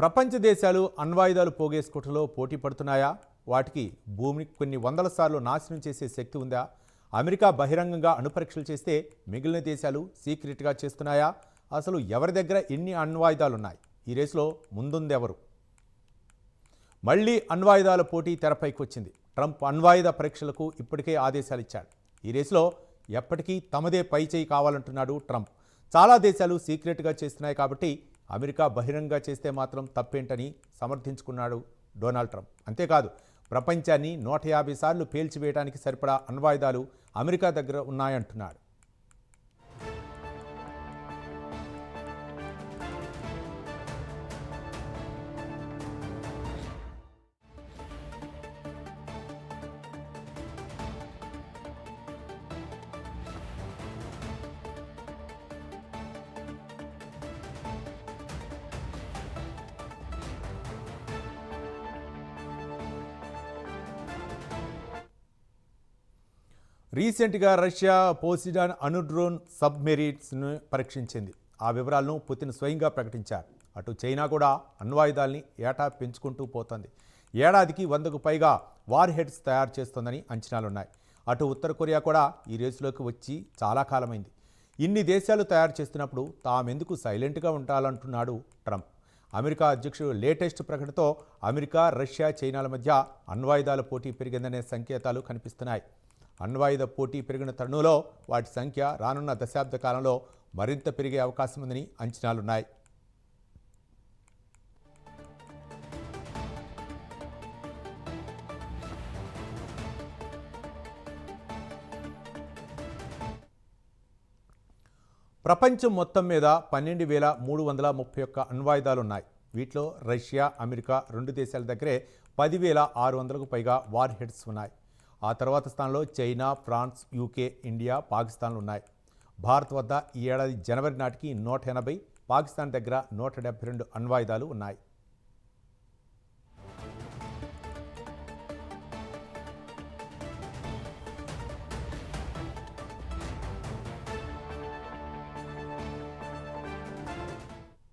ప్రపంచ దేశాలు అణ్వాయుధాలు పోగేసుకోవటంలో పోటీ పడుతున్నాయా? వాటికి భూమిని కొన్ని వందల సార్లు నాశనం చేసే శక్తి ఉందా? అమెరికా బహిరంగంగా అణుపరీక్షలు చేస్తే మిగిలిన దేశాలు సీక్రెట్గా చేస్తున్నాయా? అసలు ఎవరి దగ్గర ఎన్ని అణ్వాయుధాలు ఉన్నాయి? ఈ రేసులో ముందుందెవరు? మళ్లీ అణ్వాయుధాల పోటీ తెరపైకి వచ్చింది. ట్రంప్ అణ్వాయుధ పరీక్షలకు ఇప్పటికే ఆదేశాలు ఇచ్చాడు. ఈ రేసులో ఎప్పటికీ తమదే పైచేయి కావాలంటున్నాడు ట్రంప్. చాలా దేశాలు సీక్రెట్గా చేస్తున్నాయి కాబట్టి అమెరికా బహిరంగంగా చేస్తే మాత్రం తప్పేంటని సమర్థించుకున్నాడు డొనాల్డ్ ట్రంప్. అంతేకాదు, ప్రపంచాన్ని 150 సార్లు పేల్చివేయడానికి సరిపడా అణ్వాయుధాలు అమెరికా దగ్గర ఉన్నాయంటున్నాడు. రీసెంట్గా రష్యా పోసిడాన్ అణు డ్రోన్ సబ్మెరీన్స్ను పరీక్షించింది. ఆ వివరాలను పుతిన్ స్వయంగా ప్రకటించారు. అటు చైనా కూడా అణ్వాయుధాల్ని ఏటా పెంచుకుంటూ పోతుంది. ఏడాదికి 100కు పైగా వార్ హెడ్స్ తయారు చేస్తోందని అంచనాలున్నాయి. అటు ఉత్తర కొరియా కూడా ఈ రేసులోకి వచ్చి చాలా కాలమైంది. ఇన్ని దేశాలు తయారు చేస్తున్నప్పుడు తామెందుకు సైలెంట్గా ఉండాలంటున్నాడు ట్రంప్. అమెరికా అధ్యక్షుడు లేటెస్ట్ ప్రకటనతో అమెరికా, రష్యా, చైనాల మధ్య అణ్వాయుధాల పోటీ పెరిగిందనే సంకేతాలు కనిపిస్తున్నాయి. అణ్వాయుధ పోటీ పెరిగిన తరుణంలో వాటి సంఖ్య రానున్న దశాబ్ద కాలంలో మరింత పెరిగే అవకాశం ఉందని అంచనాలున్నాయి. ప్రపంచం మొత్తం మీద 12,331 అణ్వాయుధాలున్నాయి. వీటిలో రష్యా, అమెరికా రెండు దేశాల దగ్గరే 10,600కు పైగా వార్ హెడ్స్ ఉన్నాయి. ఆ తర్వాత స్థానంలో చైనా, ఫ్రాన్స్, యూకే, ఇండియా, పాకిస్తాన్లు ఉన్నాయి. భారత్ వద్ద ఈ ఏడాది జనవరి నాటికి 180, పాకిస్తాన్ దగ్గర 172 అణ్వాయుధాలు ఉన్నాయి.